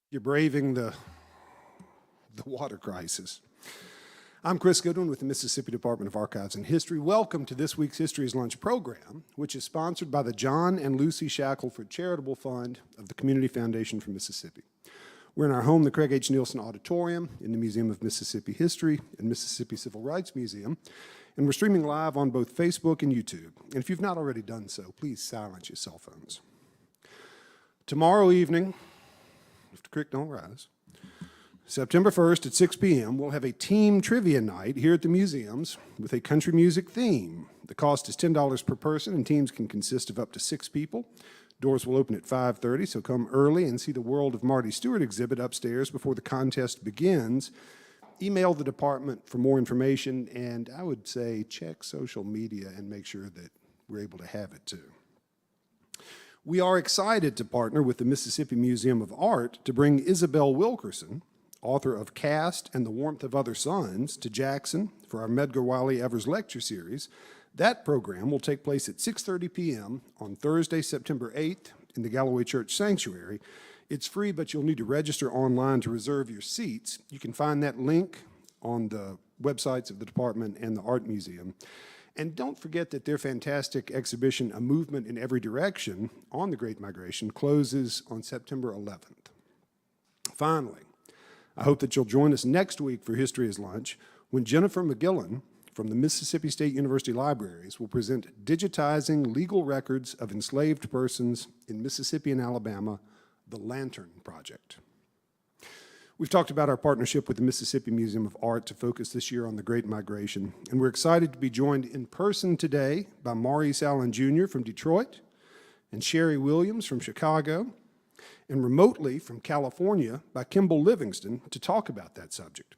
You're braving the water crisis. I'm Chris Goodwin with the Mississippi Department of Archives and History. Welcome to this week's History's Lunch program, which is sponsored by the John and Lucy Shackelford Charitable Fund of the Community Foundation for Mississippi. We're in our home, the Craig H. Nielsen Auditorium in the Museum of Mississippi History and Mississippi Civil Rights Museum, and we're streaming live on both Facebook and YouTube. And if you've not already done so, please silence your cell phones. Tomorrow evening, if the creek don't rise, September 1st at 6 p.m., we'll have a team trivia night here at the museums with a country music theme. The cost is $10 per person, and teams can consist of up to 6 people. Doors will open at 5:30, so come early and see the World of Marty Stewart exhibit upstairs before the contest begins. Email the department for more information, and I would say check social media and make sure that we're able to have it too. We are excited to partner with the Mississippi Museum of Art to bring Isabel Wilkerson, author of Caste and the Warmth of Other Suns, to Jackson for our Medgar Wiley Evers Lecture Series. That program will take place at 6:30 p.m. on Thursday, September 8th in the Galloway Church Sanctuary. It's free, but you'll need to register online to reserve your seats. You can find that link on the websites of the department and the Art Museum. And don't forget that their fantastic exhibition, A Movement in Every Direction, on the Great Migration, closes on September 11th. Finally, I hope that you'll join us next week for History is Lunch, when Jennifer McGillen from the Mississippi State University Libraries will present Digitizing Legal Records of Enslaved Persons in Mississippi and Alabama, the Lantern Project. We've talked about our partnership with the Mississippi Museum of Art to focus this year on the Great Migration, and we're excited to be joined in person today by Maurice Allen Jr. from Detroit and Sherry Williams from Chicago, and remotely from California by Kimball Livingston to talk about that subject.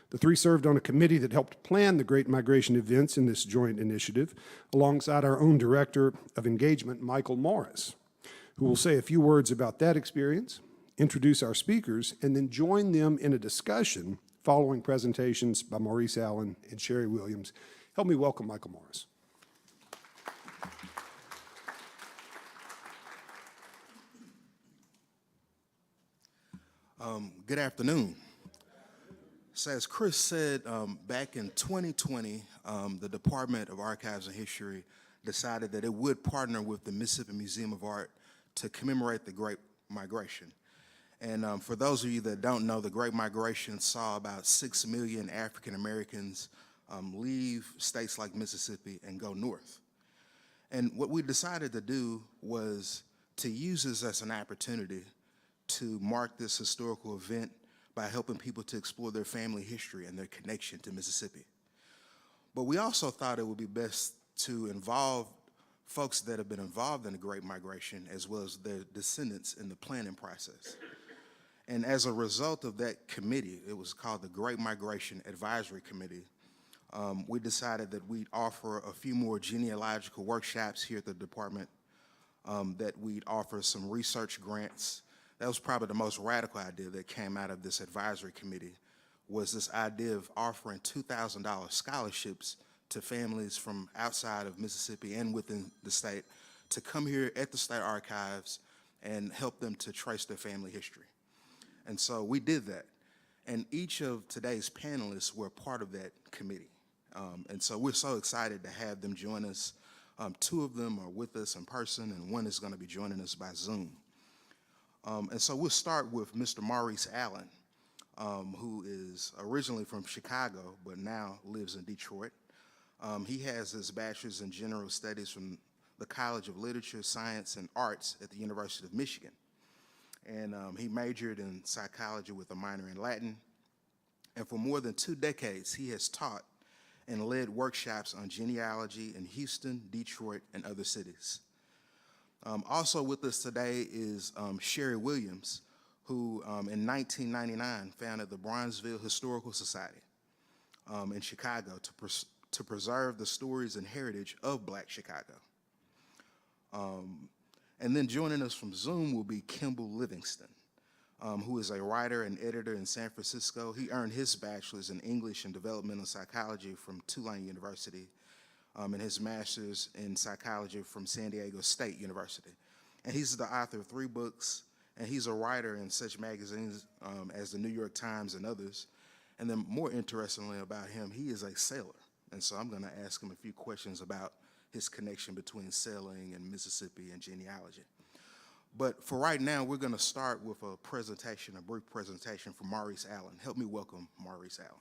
The three served on a committee that helped plan the Great Migration events in this joint initiative, alongside our own Director of Engagement, Michael Morris, who will say a few words about that experience, introduce our speakers, and then join them in a discussion following presentations by Maurice Allen and Sherry Williams. Help me welcome Michael Morris. Good afternoon. So as Chris said, back in 2020, the Department of Archives and History decided that it would partner with the Mississippi Museum of Art to commemorate the Great Migration. And for those of you that don't know, the Great Migration saw about 6 million African Americans leave states like Mississippi and go north. And what we decided to do was to use this as an opportunity to mark this historical event by helping people to explore their family history and their connection to Mississippi. But we also thought it would be best to involve folks that have been involved in the Great Migration as well as their descendants in the planning process. And as a result of that committee, it was called the Great Migration Advisory Committee, we decided that we'd offer a few more genealogical workshops here at the department, that we'd offer some research grants. That was probably the most radical idea that came out of this advisory committee, was this idea of offering $2,000 scholarships to families from outside of Mississippi and within the state to come here at the state archives and help them to trace their family history. And so we did that. And each of today's panelists were part of that committee. And so we're so excited to have them join us. 2 of them are with us in person, and 1 is going to be joining us by Zoom. And so we'll start with Mr. Maurice Allen, who is originally from Chicago, but now lives in Detroit. He has his bachelor's in general studies from the College of Literature, Science, and Arts at the University of Michigan. And he majored in psychology with a minor in Latin. And for more than 2 decades, he has taught and led workshops on genealogy in Houston, Detroit, and other cities. Also with us today is Sherry Williams, who in 1999 founded the Bronzeville Historical Society in Chicago to preserve the stories and heritage of Black Chicago. And then joining us from Zoom will be Kimball Livingston, who is a writer and editor in San Francisco. He earned his bachelor's in English and Developmental Psychology from Tulane University, and his master's in psychology from San Diego State University. And he's the author of 3 books, and he's a writer in such magazines as the New York Times and others. And then more interestingly about him, he is a sailor. And so I'm going to ask him a few questions about his connection between sailing and Mississippi and genealogy. But for right now, we're going to start with a brief presentation from Maurice Allen. Help me welcome Maurice Allen.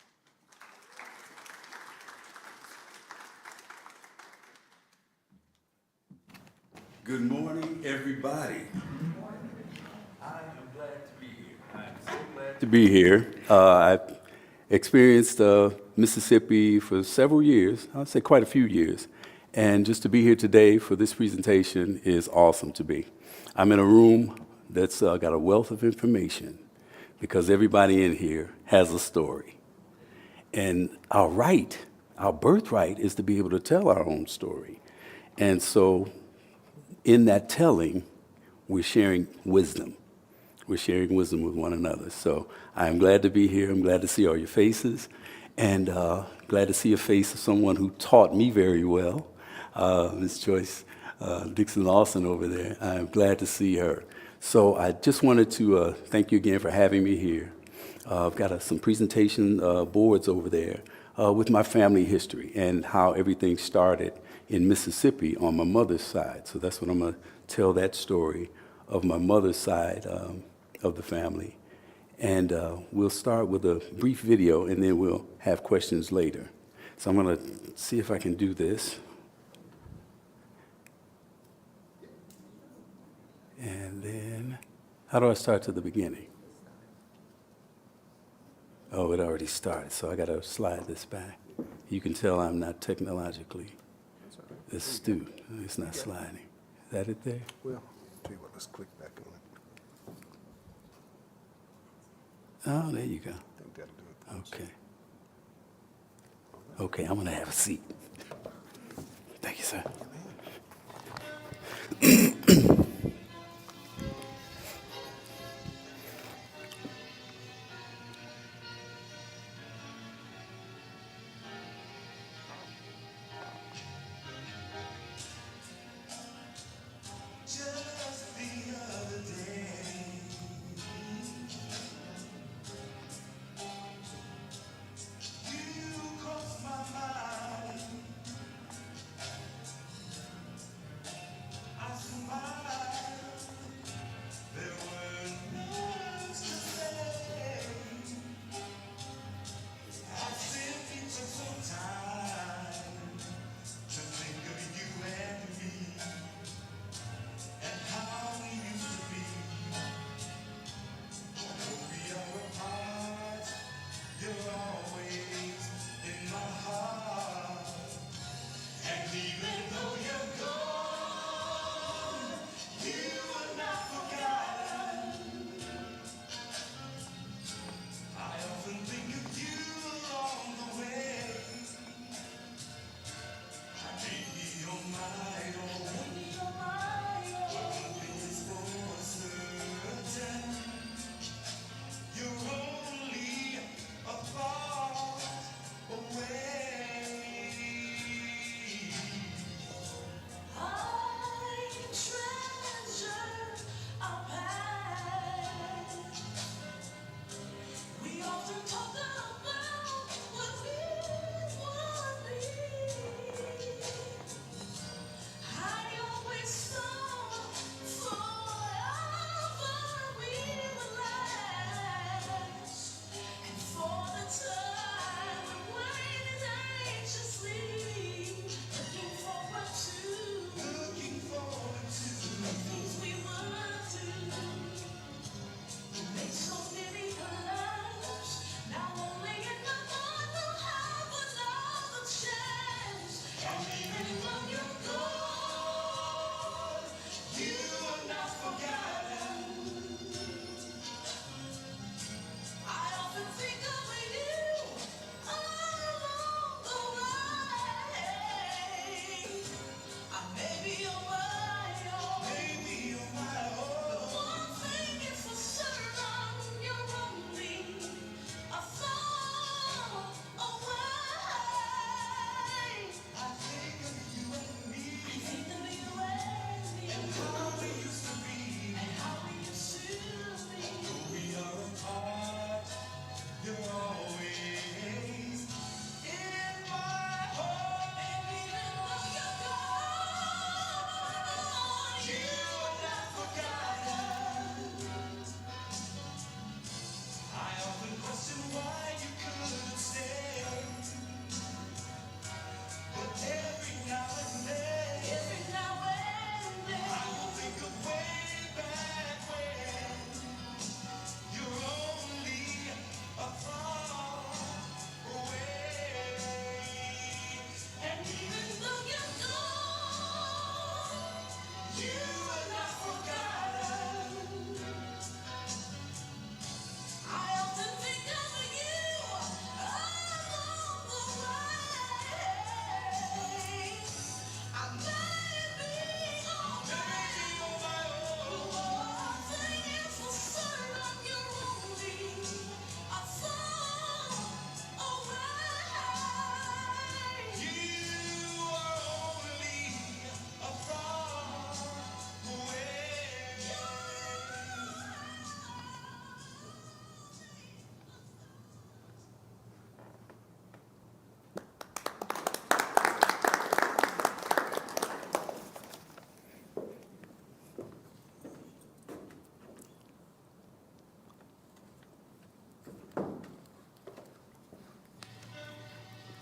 Good morning, everybody. I am glad to be here. I am so glad to be here. I've experienced Mississippi for several years, I'd say quite a few years. And just to be here today for this presentation is awesome to be. I'm in a room that's got a wealth of information because everybody in here has a story. And our birthright is to be able to tell our own story. And so in that telling, we're sharing wisdom. We're sharing wisdom with one another. So I'm glad to be here. I'm glad to see all your faces. And glad to see a face of someone who taught me very well, Ms. Joyce Dixon Lawson over there. I'm glad to see her. So I just wanted to thank you again for having me here. I've got some presentation boards over there with my family history and how everything started in Mississippi on my mother's side. So that's what I'm going to tell that story of my mother's side of the family. And we'll start with a brief video, and then we'll have questions later. So I'm going to see if I can do this. And then, how do I start to the beginning? Oh, it already started, so I got to slide this back. You can tell I'm not technologically astute. It's not sliding. Is that it there? Well, tell you what, let's click back on it. Oh, there you go. I think that'll do it. Okay. Okay, I'm going to have a seat. Thank you, sir.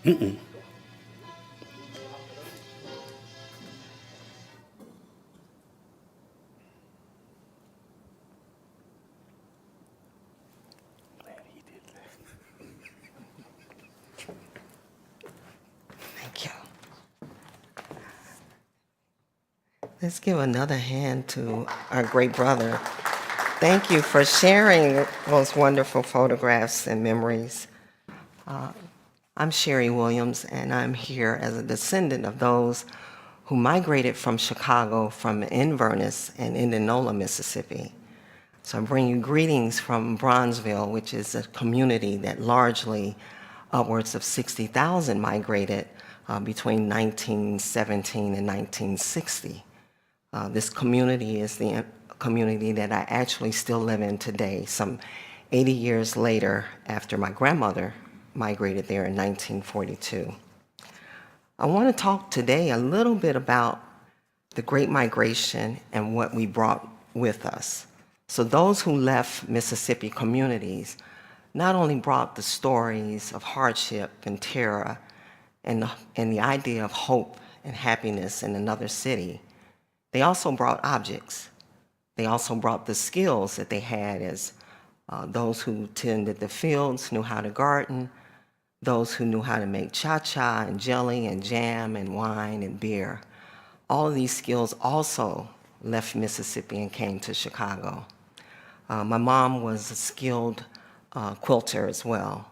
Thank you. Let's give another hand to our great brother. Thank you for sharing those wonderful photographs and memories. I'm Sherry Williams, and I'm here as a descendant of those who migrated from Chicago from Inverness and Indianola, Mississippi. So I bring you greetings from Bronzeville, which is a community that largely upwards of 60,000 migrated between 1917 and 1960. This community is the community that I actually still live in today, some 80 years later after my grandmother migrated there in 1942. I want to talk today a little bit about the Great Migration and what we brought with us. So those who left Mississippi communities not only brought the stories of hardship and terror and the idea of hope and happiness in another city, they also brought objects. They also brought the skills that they had as those who tended the fields, knew how to garden, those who knew how to make cha-cha and jelly and jam and wine and beer. All of these skills also left Mississippi and came to Chicago. My mom was a skilled quilter as well.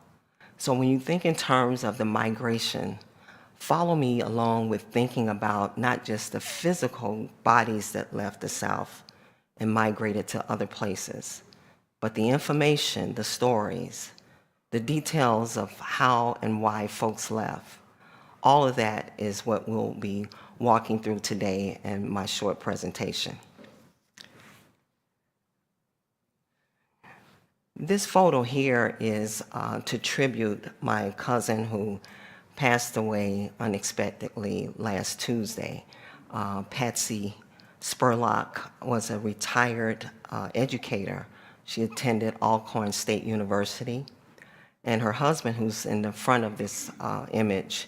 So when you think in terms of the migration, follow me along with thinking about not just the physical bodies that left the South and migrated to other places, but the information, the stories, the details of how and why folks left. All of that is what we'll be walking through today in my short presentation. This photo here is to tribute my cousin who passed away unexpectedly last Tuesday. Patsy Spurlock was a retired educator. She attended Alcorn State University. And her husband, who's in the front of this image,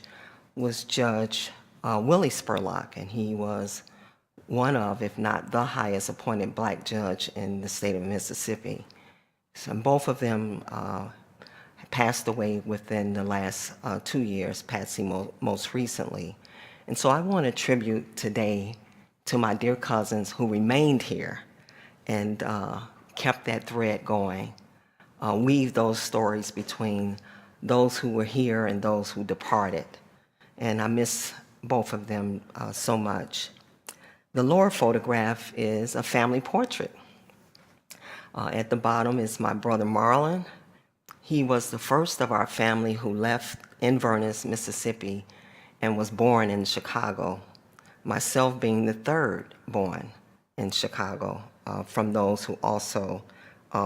was Judge Willie Spurlock, and he was one of, if not the highest appointed black judge in the state of Mississippi. So both of them passed away within the last 2 years, Patsy most recently. And so I want to tribute today to my dear cousins who remained here and kept that thread going. Weave those stories between those who were here and those who departed. And I miss both of them so much. The lower photograph is a family portrait. At the bottom is my brother Marlon. He was the first of our family who left Inverness, Mississippi, and was born in Chicago, myself being the third born in Chicago from those who also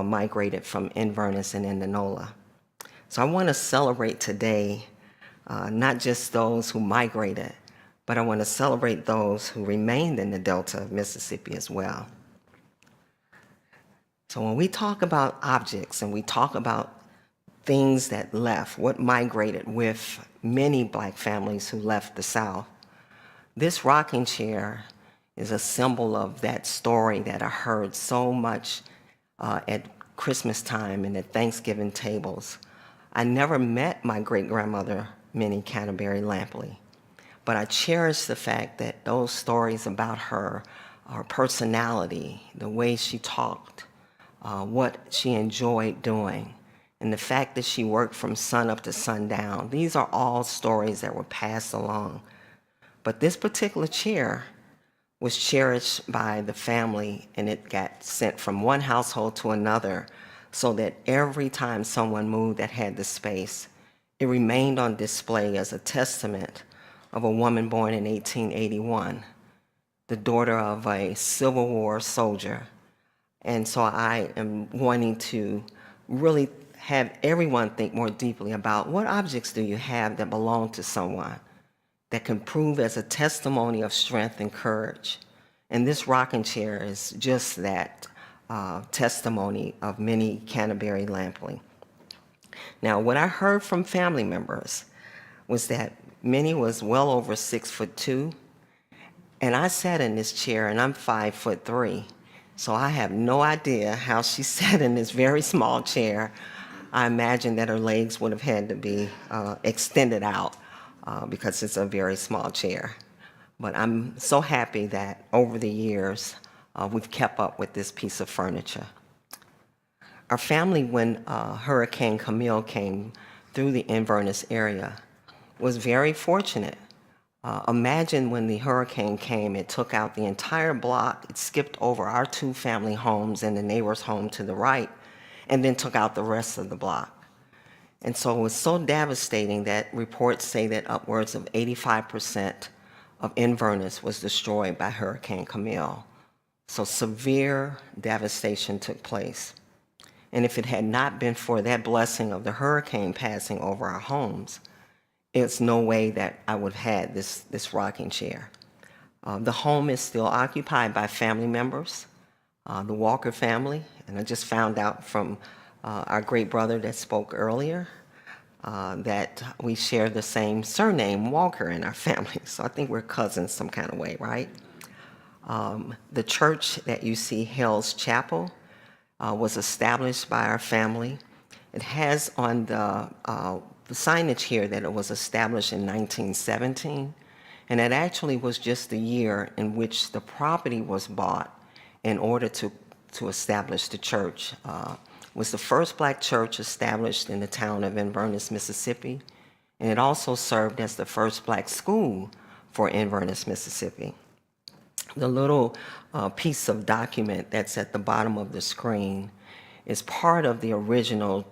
migrated from Inverness and Indianola. So I want to celebrate today not just those who migrated, but I want to celebrate those who remained in the Delta of Mississippi as well. So when we talk about objects and we talk about things that left, what migrated with many black families who left the South, this rocking chair is a symbol of that story that I heard so much at Christmas time and at Thanksgiving tables. I never met my great-grandmother, Minnie Canterbury Lampley, but I cherish the fact that those stories about her personality, the way she talked, what she enjoyed doing, and the fact that she worked from sun up to sundown, these are all stories that were passed along. But this particular chair was cherished by the family, and it got sent from one household to another so that every time someone moved that had the space, it remained on display as a testament of a woman born in 1881, the daughter of a Civil War soldier. And so I am wanting to really have everyone think more deeply about what objects do you have that belong to someone that can prove as a testimony of strength and courage. And this rocking chair is just that testimony of Minnie Canterbury Lampley. Now, what I heard from family members was that Minnie was well over 6'2", and I sat in this chair, and I'm 5'3", so I have no idea how she sat in this very small chair. I imagine that her legs would have had to be extended out because it's a very small chair. But I'm so happy that over the years, we've kept up with this piece of furniture. Our family, when Hurricane Camille came through the Inverness area, was very fortunate. Imagine when the hurricane came, it took out the entire block, it skipped over our 2 family homes and the neighbor's home to the right, and then took out the rest of the block. And so it was so devastating that reports say that upwards of 85% of Inverness was destroyed by Hurricane Camille. So severe devastation took place. And if it had not been for that blessing of the hurricane passing over our homes, it's no way that I would have had this rocking chair. The home is still occupied by family members, the Walker family, and I just found out from our great brother that spoke earlier that we share the same surname, Walker, in our family. So I think we're cousins some kind of way, right? The church that you see, Hell's Chapel, was established by our family. It has on the signage here that it was established in 1917, and it actually was just the year in which the property was bought in order to establish the church. It was the first black church established in the town of Inverness, Mississippi, and it also served as the first black school for Inverness, Mississippi. The little piece of document that's at the bottom of the screen is part of the original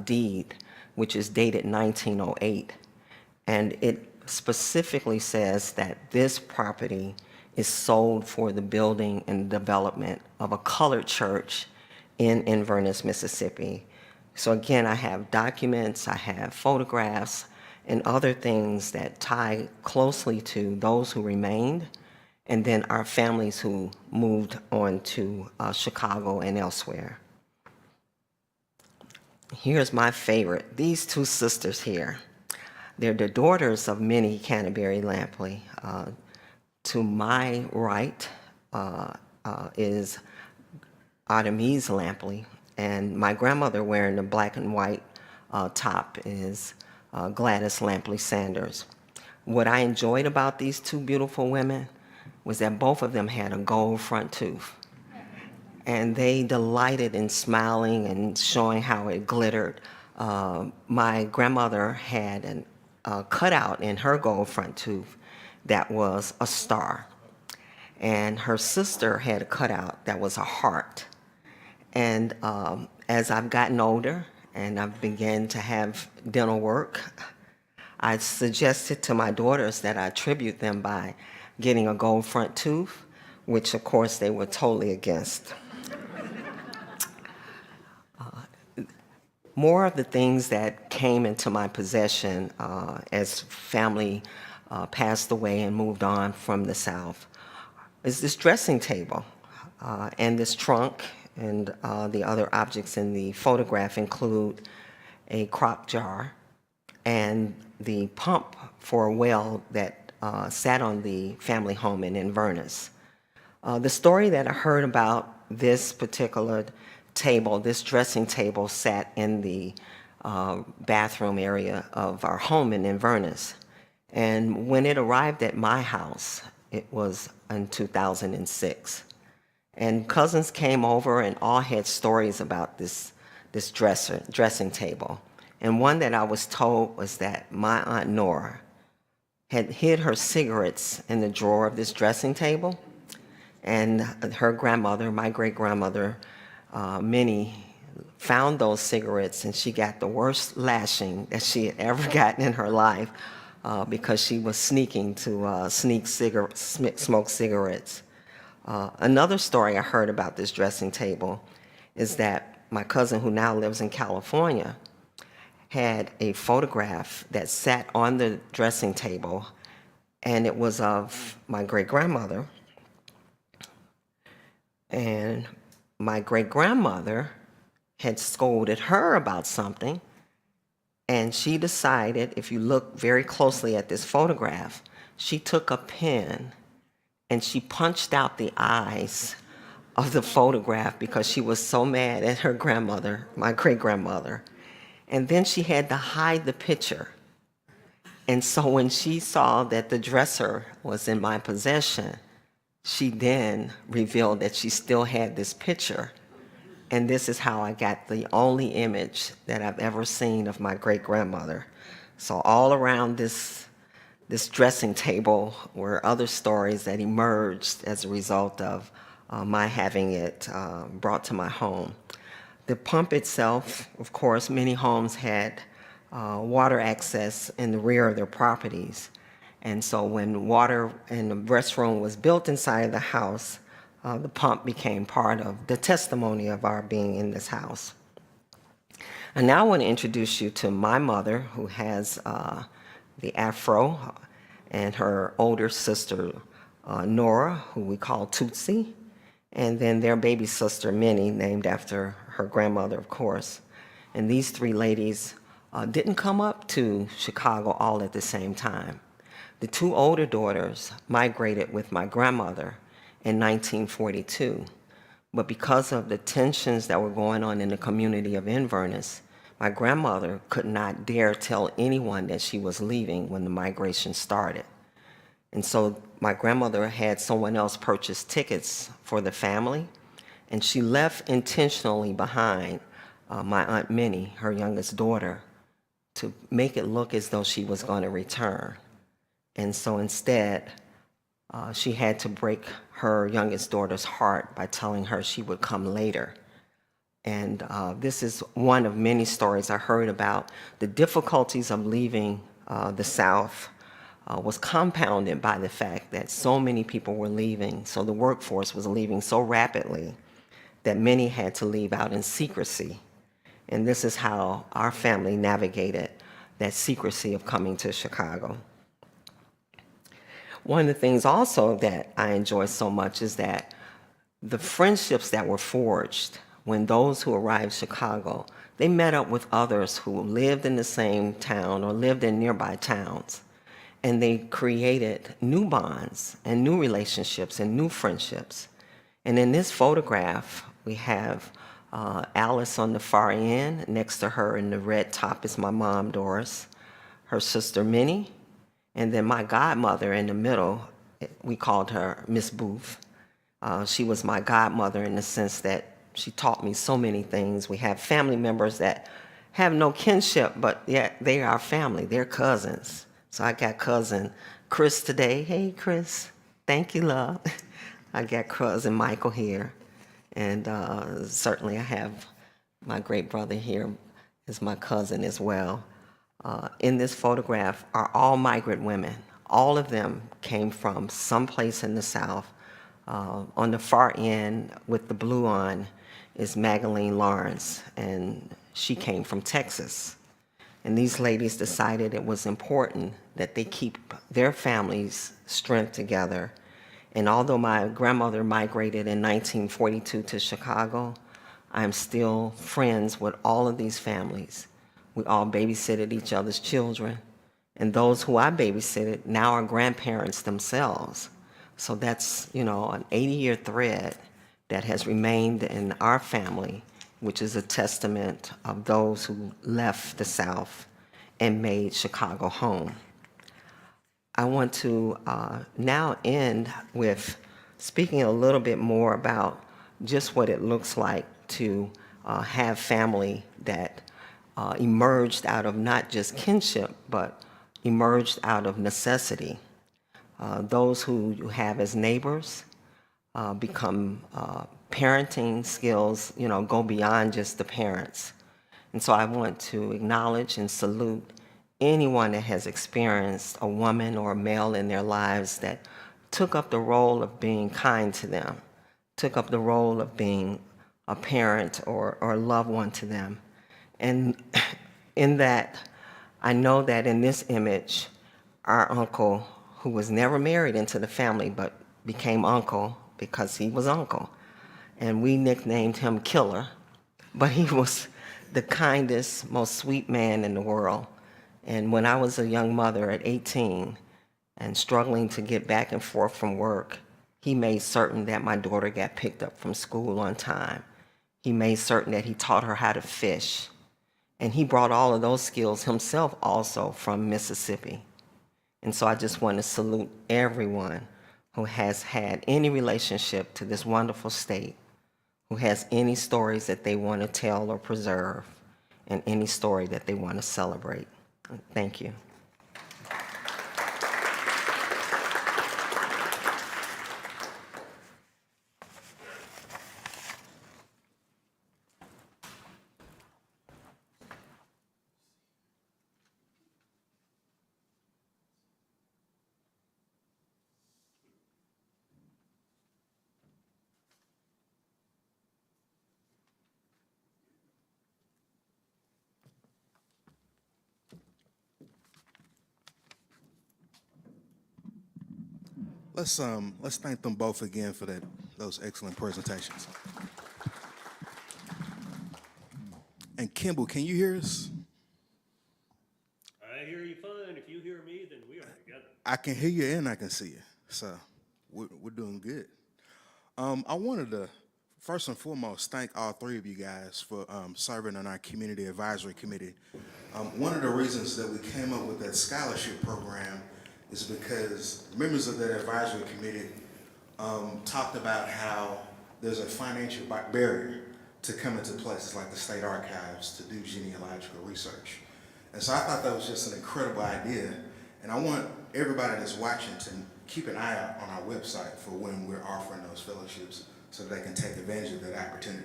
deed, which is dated 1908. And it specifically says that this property is sold for the building and development of a colored church in Inverness, Mississippi. So again, I have documents, I have photographs, and other things that tie closely to those who remained, and then our families who moved on to Chicago and elsewhere. Here's my favorite, these 2 sisters here. They're the daughters of Minnie Canterbury Lampley. To my right is Artemise Lampley, and my grandmother wearing the black and white top is Gladys Lampley Sanders. What I enjoyed about these 2 beautiful women was that both of them had a gold front tooth. And they delighted in smiling and showing how it glittered. My grandmother had a cutout in her gold front tooth that was a star. And her sister had a cutout that was a heart. And as I've gotten older and I've begun to have dental work, I suggested to my daughters that I tribute them by getting a gold front tooth, which of course they were totally against. More of the things that came into my possession as family passed away and moved on from the South is this dressing table and this trunk, and the other objects in the photograph include a crock jar and the pump for a well that sat on the family home in Inverness. The story that I heard about this particular table, this dressing table, sat in the bathroom area of our home in Inverness. And when it arrived at my house, it was in 2006. And cousins came over and all had stories about this dressing table. And one that I was told was that my Aunt Nora had hid her cigarettes in the drawer of this dressing table. And her grandmother, my great-grandmother, Minnie, found those cigarettes, and she got the worst lashing that she had ever gotten in her life because she was sneaking to smoke cigarettes. Another story I heard about this dressing table is that my cousin, who now lives in California, had a photograph that sat on the dressing table, and it was of my great-grandmother. And my great-grandmother had scolded her about something, And she decided, if you look very closely at this photograph, she took a pen and she punched out the eyes of the photograph because she was so mad at her grandmother, my great-grandmother. And then she had to hide the picture. And so when she saw that the dresser was in my possession, she then revealed that she still had this picture. And this is how I got the only image that I've ever seen of my great-grandmother. So all around this dressing table were other stories that emerged as a result of my having it brought to my home. The pump itself, of course, many homes had water access in the rear of their properties. And so when water in the restroom was built inside of the house, the pump became part of the testimony of our being in this house. And now I want to introduce you to my mother, who has the afro, and her older sister, Nora, who we call Tootsie, and then their baby sister, Minnie, named after her grandmother, of course. And these three ladies didn't come up to Chicago all at the same time. The two older daughters migrated with my grandmother in 1942, but because of the tensions that were going on in the community of Inverness, my grandmother could not dare tell anyone that she was leaving when the migration started. And so my grandmother had someone else purchase tickets for the family, and she left intentionally behind my Aunt Minnie, her youngest daughter, to make it look as though she was going to return. And so instead, she had to break her youngest daughter's heart by telling her she would come later. And this is one of many stories I heard about. The difficulties of leaving the South was compounded by the fact that so many people were leaving, so the workforce was leaving so rapidly that many had to leave out in secrecy. And this is how our family navigated that secrecy of coming to Chicago. One of the things also that I enjoy so much is that the friendships that were forged when those who arrived in Chicago, they met up with others who lived in the same town or lived in nearby towns. And they created new bonds and new relationships and new friendships. And in this photograph, we have Alice on the far end. Next to her in the red top is my mom, Doris, her sister, Minnie, and then my godmother in the middle. We called her Miss Booth. She was my godmother in the sense that she taught me so many things. We have family members that have no kinship, but yet they are family. They're cousins. So I got cousin Chris today. Hey, Chris. Thank you, love. I got cousin Michael here. And certainly I have my great brother here as my cousin as well. In this photograph are all migrant women. All of them came from someplace in the South. On the far end with the blue on is Magdalene Lawrence, and she came from Texas. And these ladies decided it was important that they keep their families' strength together. And although my grandmother migrated in 1942 to Chicago, I'm still friends with all of these families. We all babysitted each other's children. And those who I babysitted now are grandparents themselves. So that's, an 80-year thread that has remained in our family, which is a testament of those who left the South and made Chicago home. I want to now end with speaking a little bit more about just what it looks like to have family that emerged out of not just kinship, but emerged out of necessity. Those who you have as neighbors become parenting skills, go beyond just the parents. And so I want to acknowledge and salute anyone that has experienced a woman or a male in their lives that took up the role of being kind to them, took up the role of being a parent or a loved one to them. And in that, I know that in this image, our uncle, who was never married into the family but became uncle because he was uncle, and we nicknamed him Killer, but he was the kindest, most sweet man in the world. And when I was a young mother at 18 and struggling to get back and forth from work, he made certain that my daughter got picked up from school on time. He made certain that he taught her how to fish. And he brought all of those skills himself also from Mississippi. And so I just want to salute everyone who has had any relationship to this wonderful state, who has any stories that they want to tell or preserve, and any story that they want to celebrate. Thank you. Let's thank them both again for those excellent presentations. And Kimball, can you hear us? I hear you fine. If you hear me, then we are together. I can hear you and I can see you, so we're doing good. I wanted to first and foremost thank all three of you guys for serving on our community advisory committee. One of the reasons that we came up with that scholarship program is because members of that advisory committee talked about how there's a financial barrier to come into places like the state archives to do genealogical research. And so I thought that was just an incredible idea. And I want everybody that's watching to keep an eye out on our website for when we're offering those fellowships so they can take advantage of that opportunity.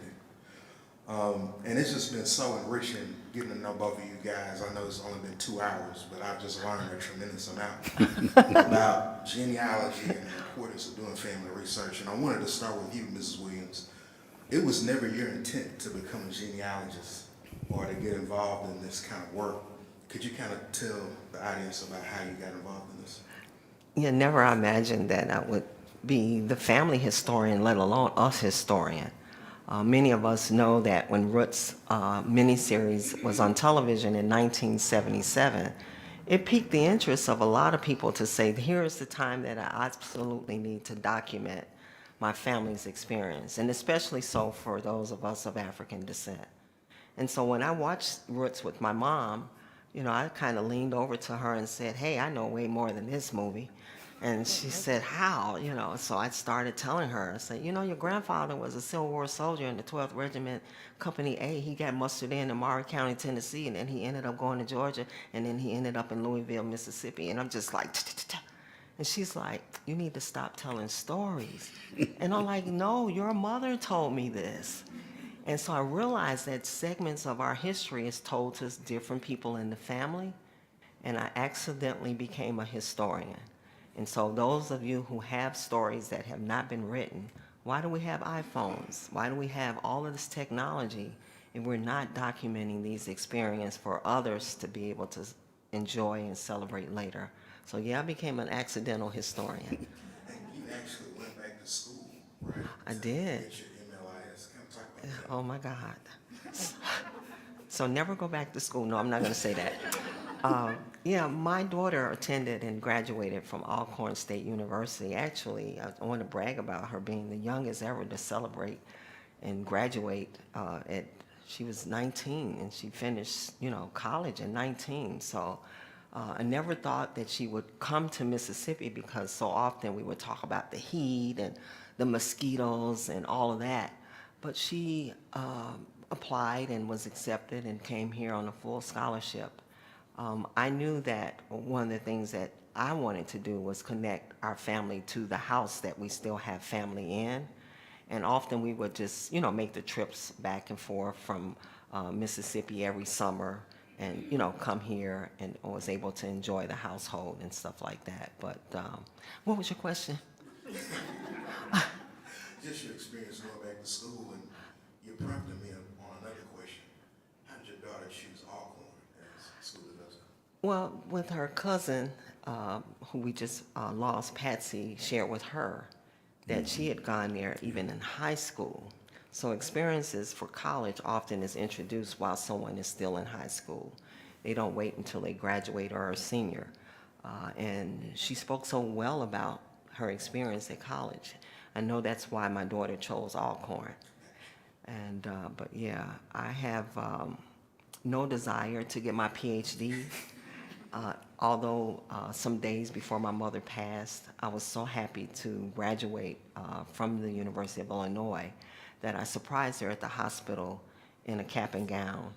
And it's just been so enriching getting to know both of you guys. I know it's only been 2 hours, but I've just learned a tremendous amount about genealogy and the importance of doing family research. And I wanted to start with you, Mrs. Williams. It was never your intent to become a genealogist or to get involved in this kind of work. Could you kind of tell the audience about how you got involved in this? Yeah, never imagined that I would be the family historian, let alone us historian. Many of us know that when Roots miniseries was on television in 1977, it piqued the interest of a lot of people to say, here's the time that I absolutely need to document my family's experience, and especially so for those of us of African descent. And so when I watched Roots with my mom, you know, I kind of leaned over to her and said, hey, I know way more than this movie. And she said, how? You know, so I started telling her, I said, you know, your grandfather was a Civil War soldier in the 12th Regiment, Company A. He got mustered in Maury County, Tennessee, and then he ended up going to Georgia, and then he ended up in Louisville, Mississippi. And I'm just like, ta-ta-ta-ta. And she's like, you need to stop telling stories. And I'm like, no, your mother told me this. And so I realized that segments of our history is told to different people in the family, and I accidentally became a historian. And so those of you who have stories that have not been written, why do we have iPhones? Why do we have all of this technology if we're not documenting these experiences for others to be able to enjoy and celebrate later? So yeah, I became an accidental historian. And you actually went back to school, right? I did. Get your MLIS. Can I talk about that? Oh my God. So never go back to school. No, I'm not going to say that. Yeah, my daughter attended and graduated from Alcorn State University. Actually, I want to brag about her being the youngest ever to celebrate and graduate she was 19 and she finished, you know, college at 19. So I never thought that she would come to Mississippi because so often we would talk about the heat and the mosquitoes and all of that. But she applied and was accepted and came here on a full scholarship. I knew that one of the things that I wanted to do was connect our family to the house that we still have family in. And often we would just, you know, make the trips back and forth from Mississippi every summer and, you know, come here and was able to enjoy the household and stuff like that. But what was your question? Just your experience going back to school, and you prompted me on another question. How did your daughter choose Alcorn as school to go to? Well, with her cousin, who we just lost, Patsy, shared with her that she had gone there even in high school. So experiences for college often is introduced while someone is still in high school. They don't wait until they graduate or are a senior. And she spoke so well about her experience at college. I know that's why my daughter chose Alcorn. And, but yeah, I have no desire to get my PhD. Although some days before my mother passed, I was so happy to graduate from the University of Illinois that I surprised her at the hospital in a cap and gown.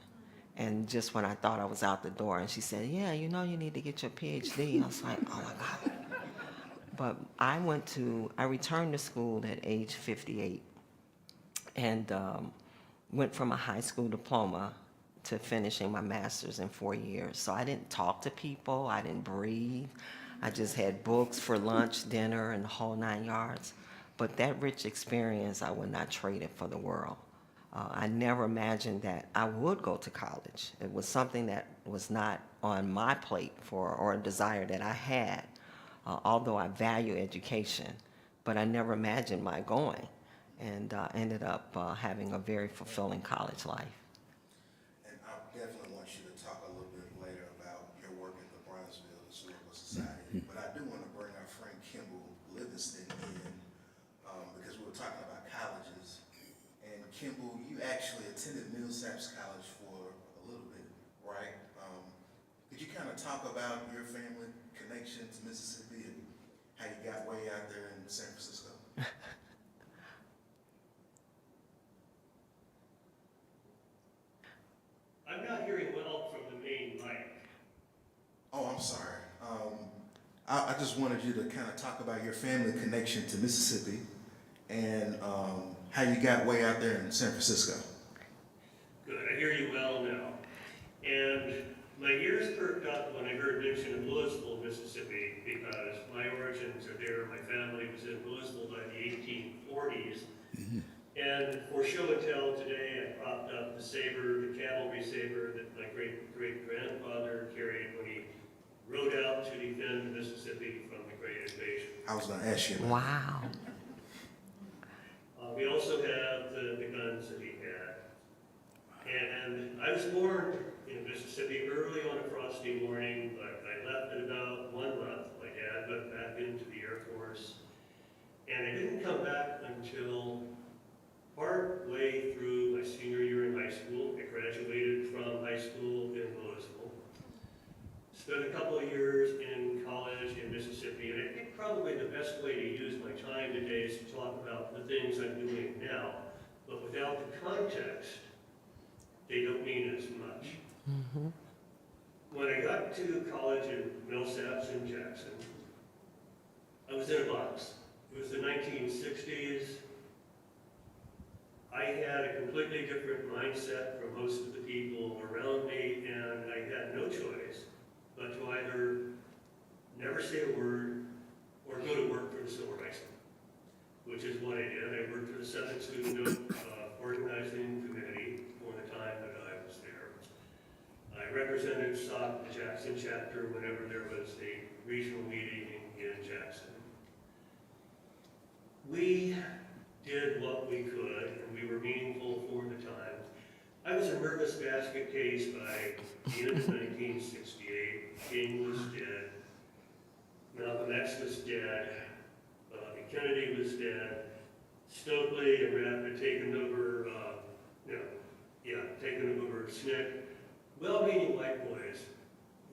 And just when I thought I was out the door, and she said, yeah, you know you need to get your PhD. I was like, oh my God. But I returned to school at age 58 and went from a high school diploma to finishing my master's in 4 years. So I didn't talk to people, I didn't breathe. I just had books for lunch, dinner, and the whole 9 yards. But that rich experience, I would not trade it for the world. I never imagined that I would go to college. It was something that was not on my plate or a desire that I had, although I value education, but I never imagined my going, and ended up having a very fulfilling college life. And I definitely want you to talk a little bit later about your work at the Bronzeville Historical Society. But I do want to bring our friend Kimball Livingston in because we were talking about colleges. And Kimball, you actually attended Millsaps College for a little bit, right? Could you kind of talk about your family connection to Mississippi and how you got way out there in San Francisco? I'm not hearing well from the main mic. Oh, I'm sorry. I just wanted you to kind of talk about your family connection to Mississippi and how you got way out there in San Francisco. Good, I hear you well now. And my ears perked up when I heard mention of Louisville, Mississippi, because my origins are there. My family was in Louisville by the 1840s. And for show and tell today, I propped up the saber, the cavalry saber that my great-great-grandfather carried when he rode out to defend Mississippi from the Great Invasion. I was going to ask you about Wow. We also have the guns that he had. And I was born in Mississippi early on a frosty morning, but I left at about 1 month. My dad went back into the Air Force. And I didn't come back until part way through my senior year in high school. I graduated from high school in Louisville. Spent a couple of years in college in Mississippi, and I think probably the best way to use my time today is to talk about the things I'm doing now, but without the context, they don't mean as much. Mm-hmm. When I got to college in Millsaps in Jackson, I was in a box. It was the 1960s. I had a completely different mindset from most of the people around me, and I had no choice but to either never say a word or go to work for the Civil Rights League, which is what I did. I worked for the 7th Student Organizing Committee for the time that I was there. I represented the Jackson chapter whenever there was a regional meeting in Jackson. We did what we could, and we were meaningful for the time. I was a nervous basket case by the end of 1968. King was dead. Malcolm X was dead. Kennedy was dead. Stokely and Rapp had taken over, taken over SNCC. Well-meaning white boys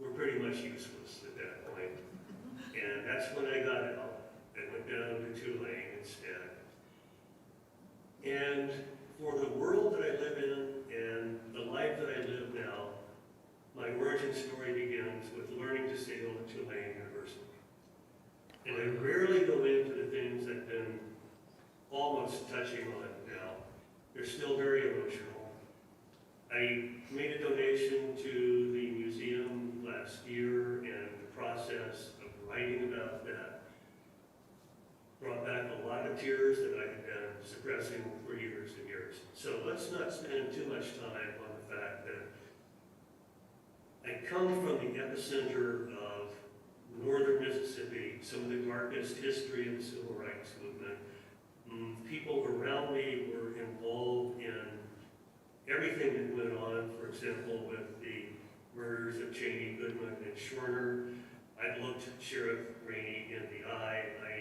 were pretty much useless at that point. And that's when I got out and went down to Tulane instead. And for the world that I live in and the life that I live now, my origin story begins with learning to sail at Tulane University. And I rarely go into the things I've been almost touching on now. They're still very emotional. I made a donation to the museum last year, and the process of writing about that brought back a lot of tears that I had been suppressing for years and years. So let's not spend too much time on the fact that I come from the epicenter of northern Mississippi, some of the darkest history of the civil rights movement. People around me were involved everything that went on, for example, with the murders of Cheney, Goodman, and Schwerner. I looked Sheriff Rainey in the eye. I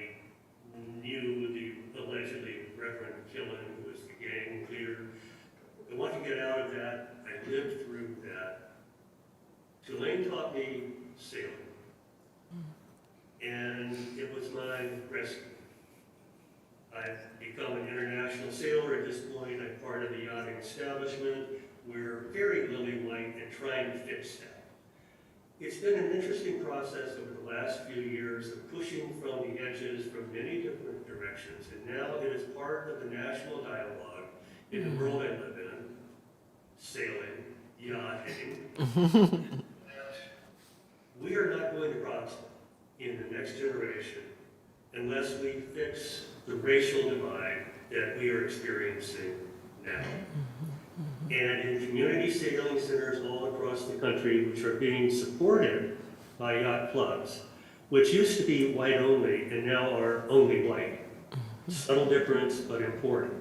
knew the allegedly Reverend Killen, who was the gang leader. I want to get out of that. I lived through that. Tulane taught me sailing. And it was my rescue. I've become an international sailor at this point. I'm part of the yachting establishment. We're very lily white and trying to fix that. It's been an interesting process over the last few years of pushing from the edges from many different directions. And now it is part of the national dialogue in the world I live in, sailing, yachting. We are not going to prosper in the next generation unless we fix the racial divide that we are experiencing now. And in community sailing centers all across the country, which are being supported by yacht clubs, which used to be white only and now are only white. Subtle difference, but important.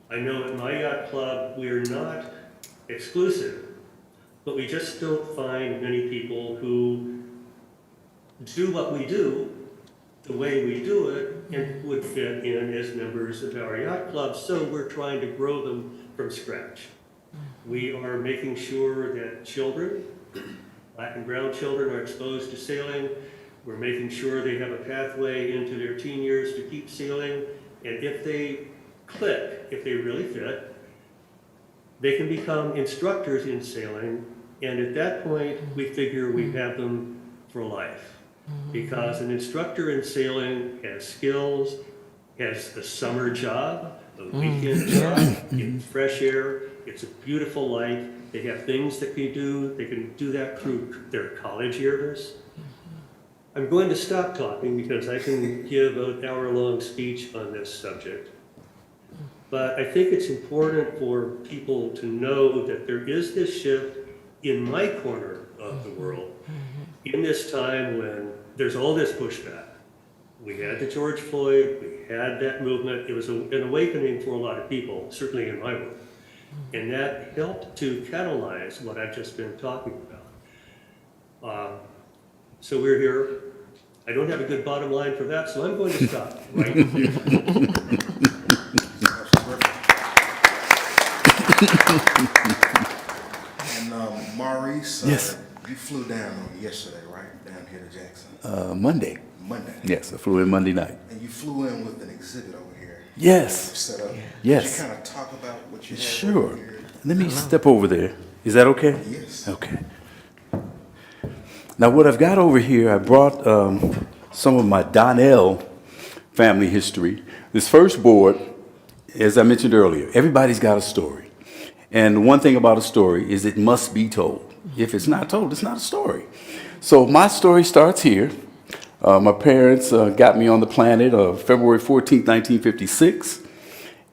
I know at my yacht club, we are not exclusive, but we just don't find many people who do what we do the way we do it and would fit in as members of our yacht club, so we're trying to grow them from scratch. We are making sure that children, black and brown children, are exposed to sailing. We're making sure they have a pathway into their teen years to keep sailing, and if they click, if they really fit, they can become instructors in sailing, and at that point, we figure we have them for life. Because an instructor in sailing has skills, has a summer job, a weekend job, in fresh air. It's a beautiful life. They have things that they can do that through their college years. I'm going to stop talking because I can give an hour-long speech on this subject. But I think it's important for people to know that there is this shift in my corner of the world in this time when there's all this pushback. We had the George Floyd, we had that movement. It was an awakening for a lot of people, certainly in my world. And that helped to catalyze what I've just been talking about. So we're here. I don't have a good bottom line for that, so I'm going to stop right there. And Maurice, Yes. you flew down yesterday, right? Down here to Jackson. Monday. Monday. Yes, I flew in Monday night. And you flew in with an exhibit over here. Yes. Set up. Yes. Could you kind of talk about what you have Sure. over here? Let me step over there. Is that okay? Yes. Okay. Now, what I've got over here, I brought some of my Donnell family history. This first board, as I mentioned earlier, everybody's got a story. And one thing about a story is it must be told. If it's not told, it's not a story. So my story starts here. My parents got me on the planet February 14th, 1956.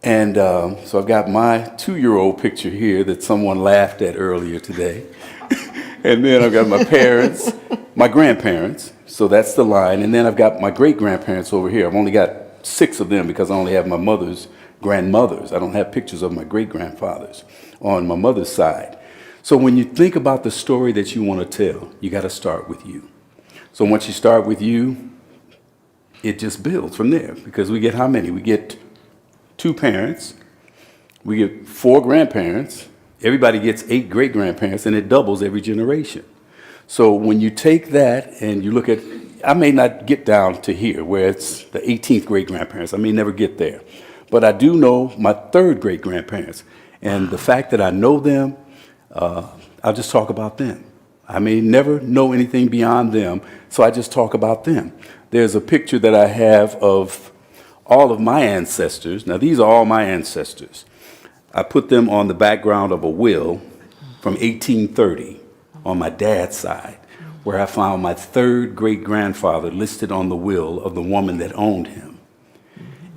And so I've got my 2-year-old picture here that someone laughed at earlier today. And then I've got my parents, my grandparents. So that's the line. And then I've got my great-grandparents over here. I've only got 6 of them because I only have my mother's grandmothers. I don't have pictures of my great-grandfathers on my mother's side. So when you think about the story that you want to tell, you got to start with you. So once you start with you, it just builds from there, because we get how many? We get 2 parents, we get 4 grandparents, everybody gets 8 great-grandparents, and it doubles every generation. So when you take that and you look at, I may not get down to here where it's the 18th great-grandparents, I may never get there, but I do know my 3rd great-grandparents, and the fact that I know them, I'll just talk about them. I may never know anything beyond them, so I just talk about them. There's a picture that I have of all of my ancestors. Now, these are all my ancestors. I put them on the background of a will from 1830 on my dad's side, where I found my 3rd great-grandfather listed on the will of the woman that owned him.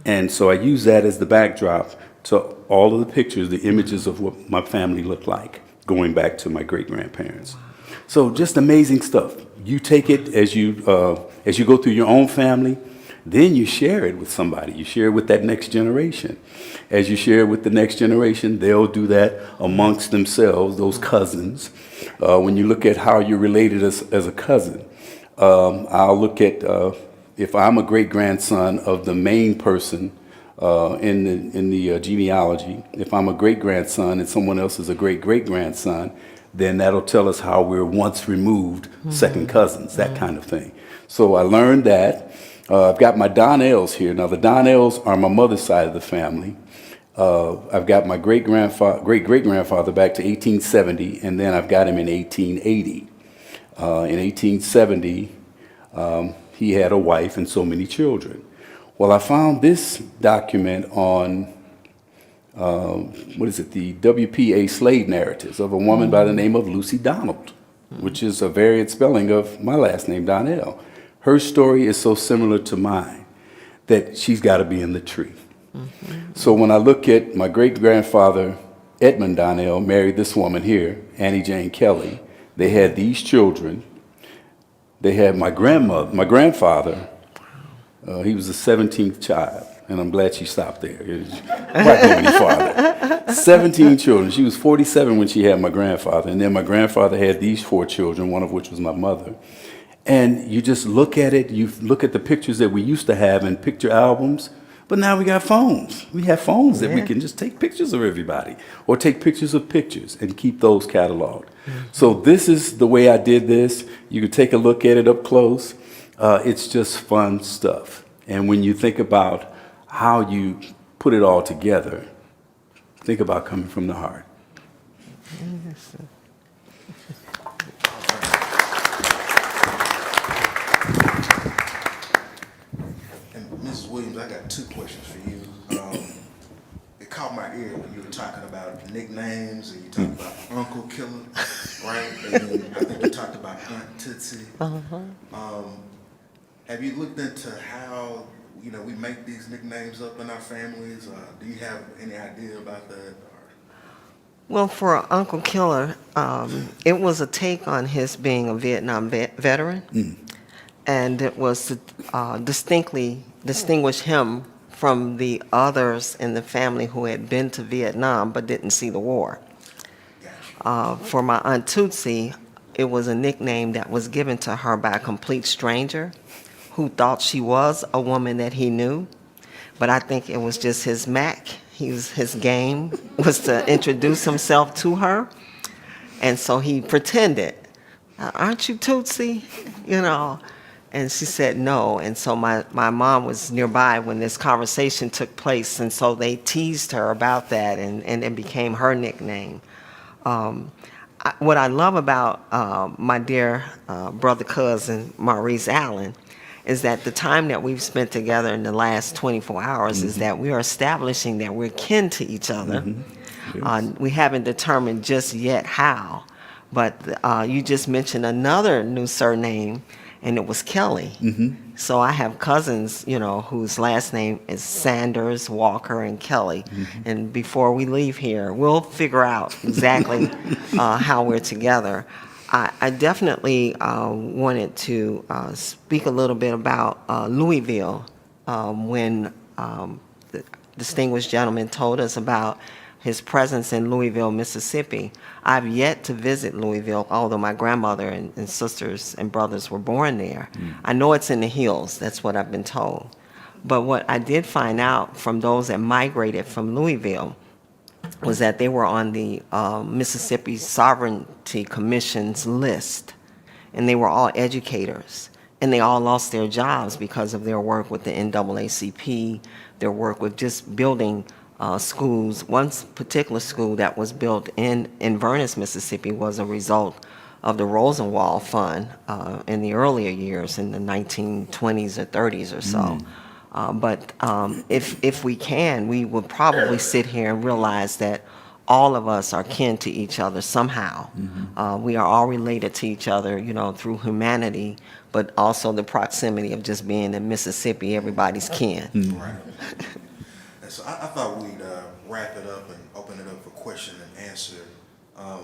And so I use that as the backdrop to all of the pictures, the images of what my family looked like, going back to my great-grandparents. So just amazing stuff. You take it as you go through your own family. Then you share it with somebody. You share it with that next generation. As you share it with the next generation, they'll do that amongst themselves, those cousins. When you look at how you're related as a cousin, I'll look at if I'm a great-grandson of the main person in the genealogy, if I'm a great-grandson and someone else is a great-great-grandson, then that'll tell us how we're once removed second cousins, that kind of thing. So I learned that. I've got my Donnells here. Now, the Donnells are my mother's side of the family. I've got my great-great-grandfather back to 1870, and then I've got him in 1880. In 1870, he had a wife and so many children. Well, I found this document on, the WPA slave narratives of a woman by the name of Lucy Donald, which is a variant spelling of my last name, Donnell. Her story is so similar to mine that she's got to be in the tree. So when I look at my great-grandfather, Edmund Donnell, married this woman here, Annie Jane Kelly. They had these children. They had my grandfather, he was the 17th child, and I'm glad she stopped there. It might go any farther. 17 children. She was 47 when she had my grandfather, and then my grandfather had these 4 children, one of which was my mother. And you just look at it, you look at the pictures that we used to have in picture albums, but now we got phones. We have phones that we can just take pictures of everybody, or take pictures of pictures and keep those cataloged. So this is the way I did this. You can take a look at it up close. It's just fun stuff. And when you think about how you put it all together, think about coming from the heart. And Mrs. Williams, I got 2 questions for you. It caught my ear when you were talking about nicknames, and you talked about Uncle Killer, right? And then I think you talked about Aunt Tootsie. Have you looked into how, we make these nicknames up in our families? Do you have any idea about that? Well, for Uncle Killer, it was a take on his being a Vietnam veteran, and it was to distinctly distinguish him from the others in the family who had been to Vietnam but didn't see the war. For my Aunt Tootsie, it was a nickname that was given to her by a complete stranger who thought she was a woman that he knew, but I think it was just his Mac. His game was to introduce himself to her, and so he pretended, "Aren't you Tootsie?" And she said no, and so my mom was nearby when this conversation took place, and so they teased her about that, and it became her nickname. What I love about my dear brother cousin Maurice Allen is that the time that we've spent together in the last 24 hours is that we are establishing that we're kin to each other. Yes. We haven't determined just yet how, but you just mentioned another new surname, and it was Kelly. So I have cousins, whose last name is Sanders, Walker, and Kelly. And before we leave here, we'll figure out exactly how we're together. I definitely wanted to speak a little bit about Louisville when the distinguished gentleman told us about his presence in Louisville, Mississippi. I've yet to visit Louisville, although my grandmother and sisters and brothers were born there. I know it's in the hills, that's what I've been told. But what I did find out from those that migrated from Louisville was that they were on the Mississippi Sovereignty Commission's list, and they were all educators, and they all lost their jobs because of their work with the NAACP, their work with just building schools. One particular school that was built in Inverness, Mississippi, was a result of the Rosenwald Fund in the earlier years, in the 1920s or 30s or so. But if we can, we would probably sit here and realize that all of us are kin to each other somehow. We are all related to each other, through humanity, but also the proximity of just being in Mississippi, everybody's kin. Right. And so I thought we'd wrap it up and open it up for question and answer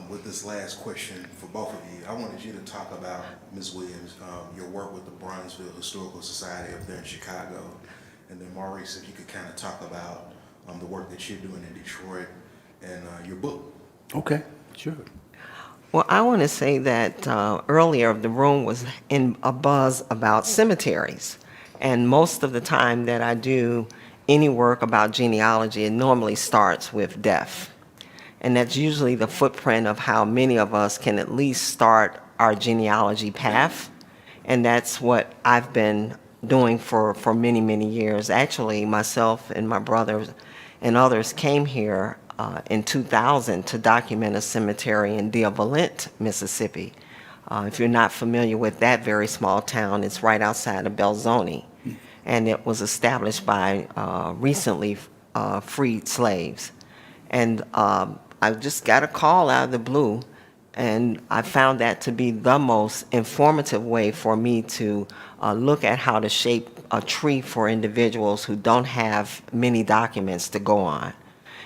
with this last question for both of you. I wanted you to talk about, Ms. Williams, your work with the Bronzeville Historical Society up there in Chicago. And then Maurice, if you could kind of talk about the work that you're doing in Detroit and your book. Okay, sure. Well, I want to say that earlier the room was in a buzz about cemeteries. And most of the time that I do any work about genealogy, it normally starts with death. And that's usually the footprint of how many of us can at least start our genealogy path. And that's what I've been doing for many, many years. Actually, myself and my brothers and others came here in 2000 to document a cemetery in Valent, Mississippi. If you're not familiar with that very small town, it's right outside of Belzoni. And it was established by recently freed slaves. And I just got a call out of the blue, and I found that to be the most informative way for me to look at how to shape a tree for individuals who don't have many documents to go on.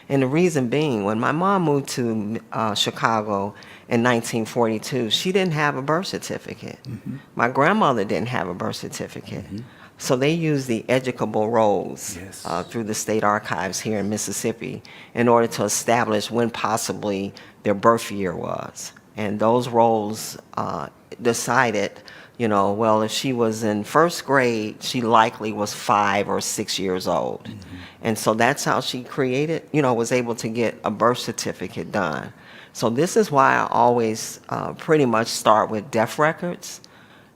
And the reason being, when my mom moved to Chicago in 1942, she didn't have a birth certificate. Mm-hmm. My grandmother didn't have a birth certificate. Mm-hmm. So they used the educable rolls through the state archives here in Mississippi in order to establish when possibly their birth year was. And those rolls decided, well, if she was in first grade, she likely was 5 or 6 years old. Mm-hmm. And so that's how she created, was able to get a birth certificate done. So this is why I always pretty much start with death records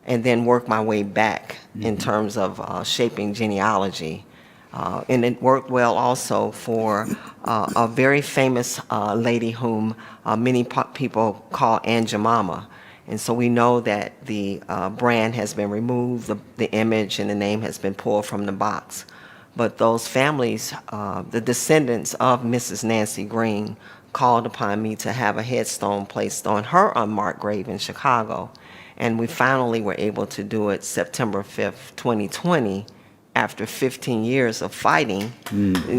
and then work my way back in terms of shaping genealogy. And it worked well also for a very famous lady whom many people call Aunt Jemima. And so we know that the brand has been removed, the image and the name has been pulled from the box. But those families, the descendants of Mrs. Nancy Green, called upon me to have a headstone placed on her unmarked grave in Chicago. And we finally were able to do it September 5th, 2020, after 15 years of fighting,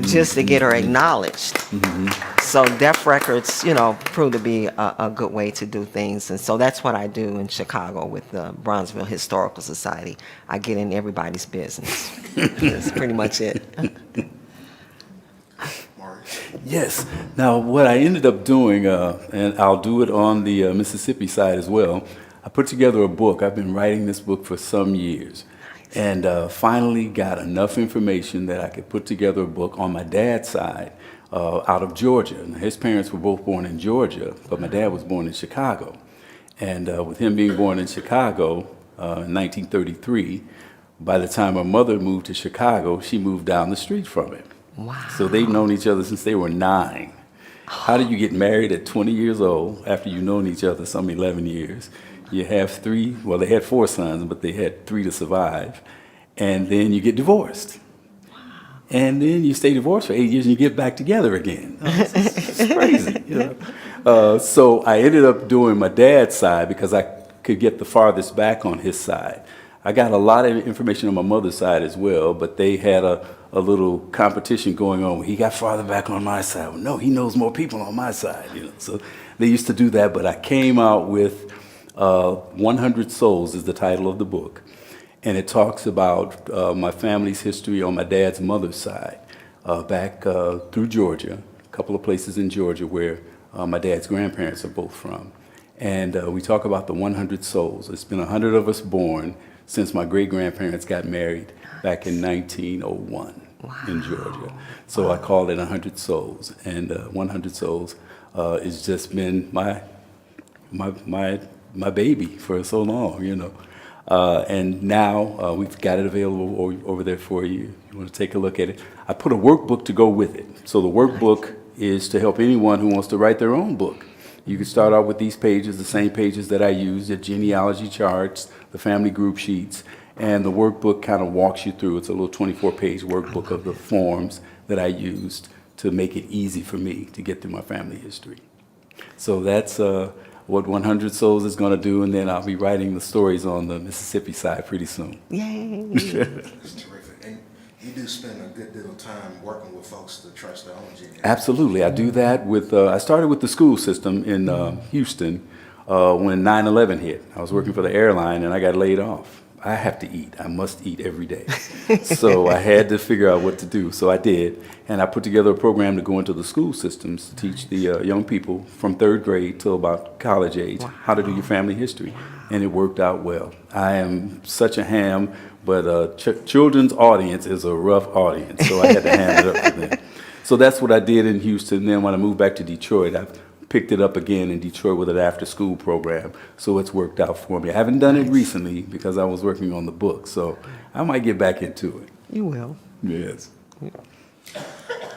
just to get her acknowledged. Mm-hmm. So death records, proved to be a good way to do things. And so that's what I do in Chicago with the Bronzeville Historical Society. I get in everybody's business. That's pretty much it. Yes. Now, what I ended up doing, and I'll do it on the Mississippi side as well, I put together a book. I've been writing this book for some years, and finally got enough information that I could put together a book on my dad's side out of Georgia. Now, his parents were both born in Georgia, but my dad was born in Chicago. And with him being born in Chicago in 1933, by the time my mother moved to Chicago, she moved down the street from him. Wow. So they've known each other since they were 9. How do you get married at 20 years old after you've known each other some 11 years? You have 3, well, they had 4 sons, but they had 3 to survive. And then you get divorced. Wow. And then you stay divorced for 8 years and you get back together again. It's crazy. So I ended up doing my dad's side because I could get the farthest back on his side. I got a lot of information on my mother's side as well, but they had a little competition going on. He got farther back on my side. Well, no, he knows more people on my side. So they used to do that, but I came out with 100 Souls is the title of the book. And it talks about my family's history on my dad's mother's side, back through Georgia, a couple of places in Georgia where my dad's grandparents are both from. And we talk about the 100 souls. It's been 100 of us born since my great-grandparents got married back in 1901 in Georgia. So I call it 100 Souls. And 100 Souls has just been my baby for so long, and now we've got it available over there for you. You want to take a look at it. I put a workbook to go with it. So the workbook is to help anyone who wants to write their own book. You can start out with these pages, the same pages that I use, the genealogy charts, the family group sheets, and the workbook kind of walks you through. It's a little 24-page workbook of the forms that I used to make it easy for me to get through my family history. So that's what 100 Souls is going to do, and then I'll be writing the stories on the Mississippi side pretty soon. Yay! That's terrific. And You do spend a good deal of time working with folks to trust their own genealogy. Absolutely. I do that with, I started with the school system in Houston when 9/11 hit. I was working for the airline and I got laid off. I have to eat. I must eat every day. So I had to figure out what to do. So I did. And I put together a program to go into the school systems to teach the young people from 3rd grade till about college age how to do your family history. And it worked out well. I am such a ham, but children's audience is a rough audience. So I had to hand it up to them. So that's what I did in Houston. Then when I moved back to Detroit, I picked it up again in Detroit with an after-school program. So it's worked out for me. I haven't done it recently because I was working on the book. So I might get back into it. You will. Yes.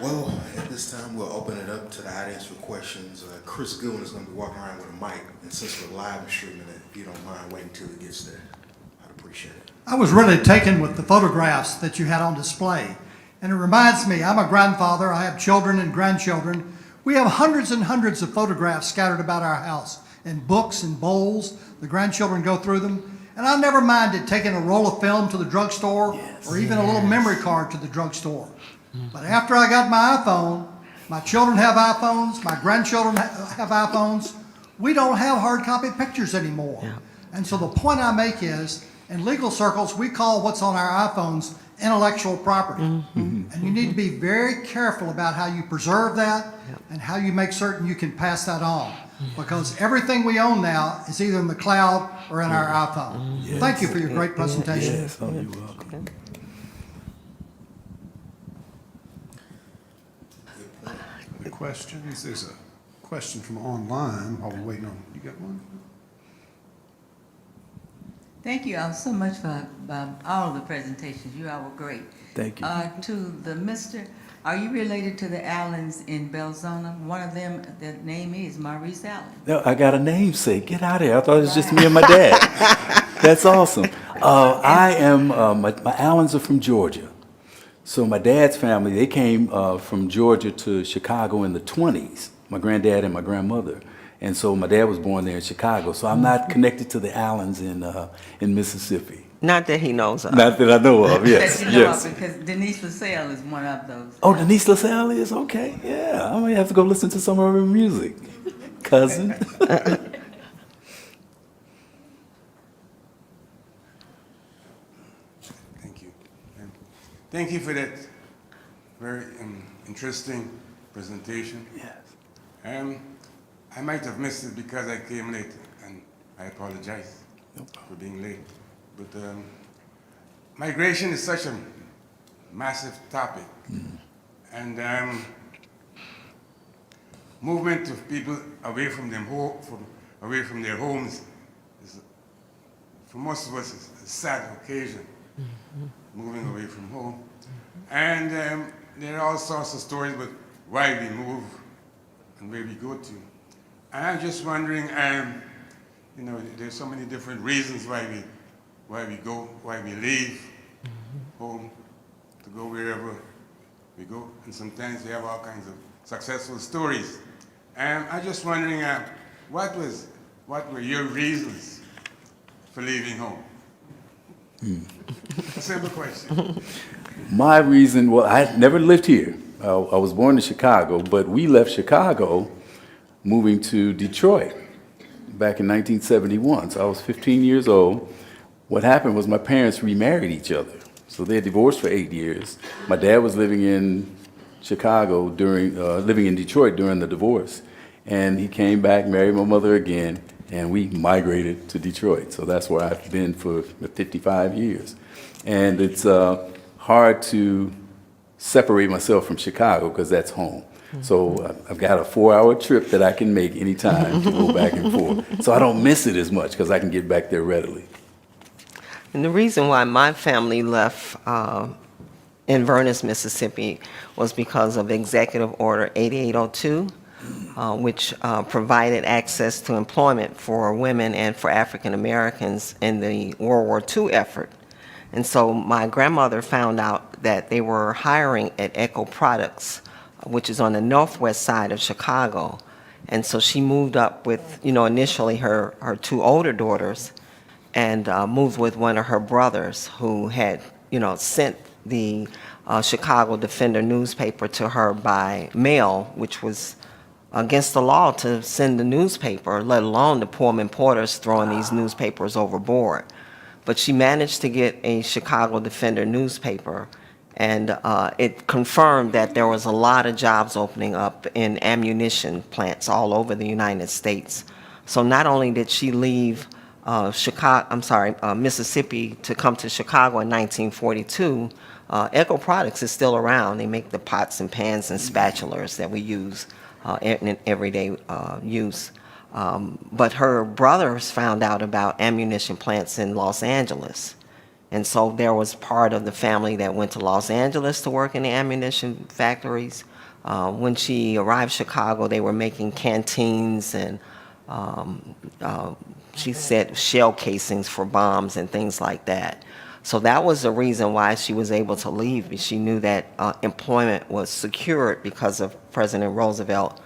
Well, at this time, we'll open it up to the audience for questions. Chris Goodwin is going to be walking around with a mic, and since we're live and streaming it, if you don't mind waiting until he gets there, I'd appreciate it. I was really taken with the photographs that you had on display. And it reminds me, I'm a grandfather, I have children and grandchildren. We have hundreds and hundreds of photographs scattered about our house in books and bowls. The grandchildren go through them. And I never minded taking a roll of film to the drugstore or even a little memory card to the drugstore. But after I got my iPhone, my children have iPhones, my grandchildren have iPhones, we don't have hard copy pictures anymore. Yeah. And so the point I make is, in legal circles, we call what's on our iPhones intellectual property. And you need to be very careful about how you preserve that and how you make certain you can pass that on. Because everything we own now is either in the cloud or in our iPhone. Thank you for your great presentation. Yes. Oh, you're welcome. The questions, there's a question from online while we're waiting on, you got one? Thank you all so much for all of the presentations. You all were great. Thank you. To the Mr., are you related to the Allens in Belzona? One of them, the name is Maurice Allen. No, I got a namesake. Get out of here. I thought it was just me and my dad. That's awesome. I am, my Allens are from Georgia. So my dad's family, they came from Georgia to Chicago in the 20s, my granddad and my grandmother. And so my dad was born there in Chicago. So I'm not connected to the Allens in Mississippi. Not that he knows of. Not that I know of, yes. That you know Yes. of, because Denise LaSalle is one of those. Oh, Denise LaSalle is? Okay, yeah. I might have to go listen to some of her music. Cousin. Thank you. And thank you for that very interesting presentation. Yes. I might have missed it because I came late, and I apologize for being late. But migration is such a massive topic, and movement of people away from them away from their homes is, for most of us, a sad occasion. Moving away from home, and there are all sorts of stories about why we move and where we go to. And I'm just wondering, you know, there's so many different reasons why we go, why we leave home to go wherever we go, and sometimes we have all kinds of successful stories. And I'm just wondering, what were your reasons for leaving home? A simple question. My reason, well, I never lived here. I was born in Chicago, but we left Chicago moving to Detroit back in 1971. So I was 15 years old. What happened was my parents remarried each other. So they had divorced for 8 years. My dad was living in Chicago living in Detroit during the divorce. And he came back, married my mother again, and we migrated to Detroit. So that's where I've been for 55 years. And it's hard to separate myself from Chicago because that's home. So I've got a 4-hour trip that I can make anytime to go back and forth. So I don't miss it as much because I can get back there readily. And the reason why my family left in Verness, Mississippi, was because of Executive Order 8802, which provided access to employment for women and for African Americans in the World War II effort. And so my grandmother found out that they were hiring at Echo Products, which is on the northwest side of Chicago. And so she moved up with, initially her 2 older daughters, and moved with one of her brothers who had, sent the Chicago Defender newspaper to her by mail, which was against the law to send the newspaper, let alone the Pullman porters throwing these newspapers overboard. But she managed to get a Chicago Defender newspaper, and it confirmed that there was a lot of jobs opening up in ammunition plants all over the United States. So not only did she leave Mississippi to come to Chicago in 1942, Echo Products is still around. They make the pots and pans and spatulas that we use in everyday use. But her brothers found out about ammunition plants in Los Angeles. And so there was part of the family that went to Los Angeles to work in the ammunition factories. When she arrived in Chicago, they were making canteens and she said shell casings for bombs and things like that. So that was the reason why she was able to leave. She knew that employment was secured because of President Roosevelt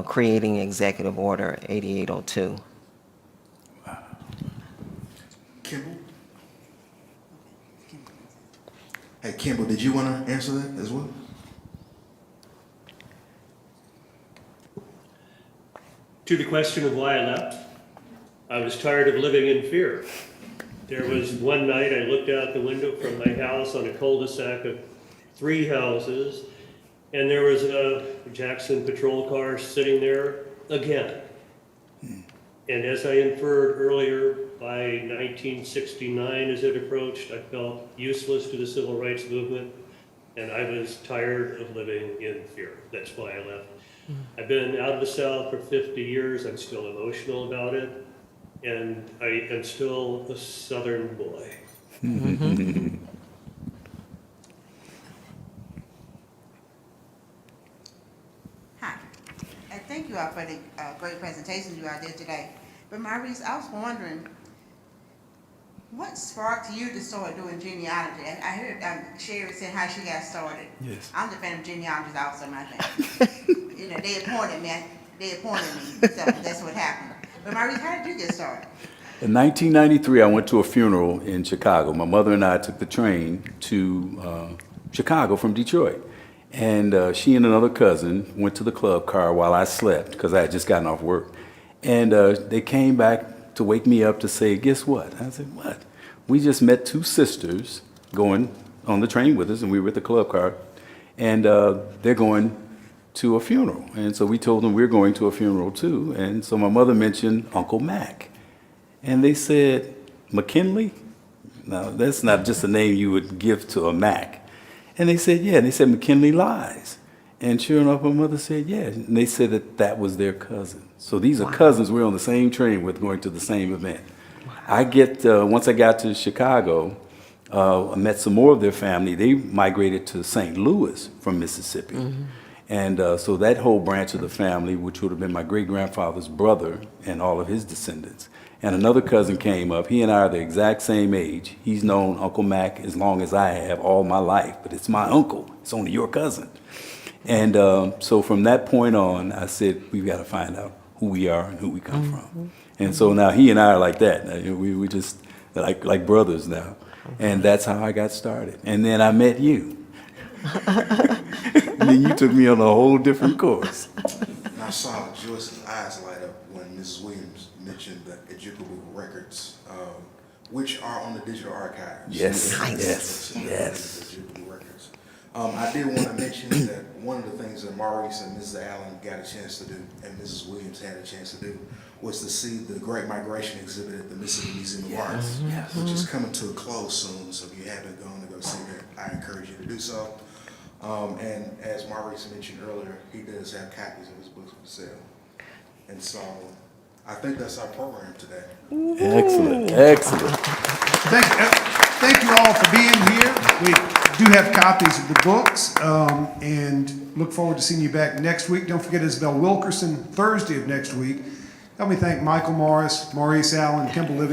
creating Executive Order 8802. Kimball? Hey, Kimball, did you want to answer that as well? To the question of why I left, I was tired of living in fear. There was one night I looked out the window from my house on a cul-de-sac of 3 houses, and there was a Jackson patrol car sitting there again. And as I inferred earlier, by 1969, as it approached, I felt useless to the civil rights movement, and I was tired of living in fear. That's why I left. I've been out of the South for 50 years. I'm still emotional about it, and I am still a Southern boy. Hi, and thank you all for the great presentations you all did today. But Maurice, I was wondering, what sparked you to start doing genealogy? And I heard Sherry saying how she got started. Yes. I'm the fan of genealogists also, my thing. They appointed me, so that's what happened. But Maurice, how did you get started? In 1993, I went to a funeral in Chicago. My mother and I took the train to Chicago from Detroit. And she and another cousin went to the club car while I slept because I had just gotten off work. And they came back to wake me up to say, guess what? I said, what? We just met 2 sisters going on the train with us, and we were at the club car. And they're going to a funeral. And so we told them we're going to a funeral too. And so my mother mentioned Uncle Mac. And they said, McKinley? Now, that's not just a name you would give to a Mac. And they said, yeah. And they said, McKinley lies. And sure enough, my mother said, yeah. And they said that that was their cousin. So these are cousins we're on the same train with going to the same event. Once I got to Chicago, I met some more of their family. They migrated to St. Louis from Mississippi. And so that whole branch of the family, which would have been my great-grandfather's brother and all of his descendants. And another cousin came up. He and I are the exact same age. He's known Uncle Mac as long as I have all my life, but it's my uncle. It's only your cousin. And so from that point on, I said, we've got to find out who we are and who we come from. And so now he and I are like that. We just like brothers now. And that's how I got started. And then I met you. And then you took me on a whole different course. And I saw Joyce's eyes light up when Mrs. Williams mentioned the Ejika records, which are on the digital archives. Yes, Yes. Ejika records. I did want to mention that one of the things that Maurice and Mrs. Allen got a chance to do, and Mrs. Williams had a chance to do, was to see the Great Migration exhibit at the Mississippi Museum of Art, which is coming to a close soon. So if you haven't gone to go see that, I encourage you to do so. And as Maurice mentioned earlier, he does have copies of his books for sale. And so I think that's our program today. Excellent, excellent. Thank you all for being here. We do have copies of the books and look forward to seeing you back next week. Don't forget Isabel Wilkerson, Thursday of next week. Help me thank Michael Morris, Maurice Allen, Kimball Livingston.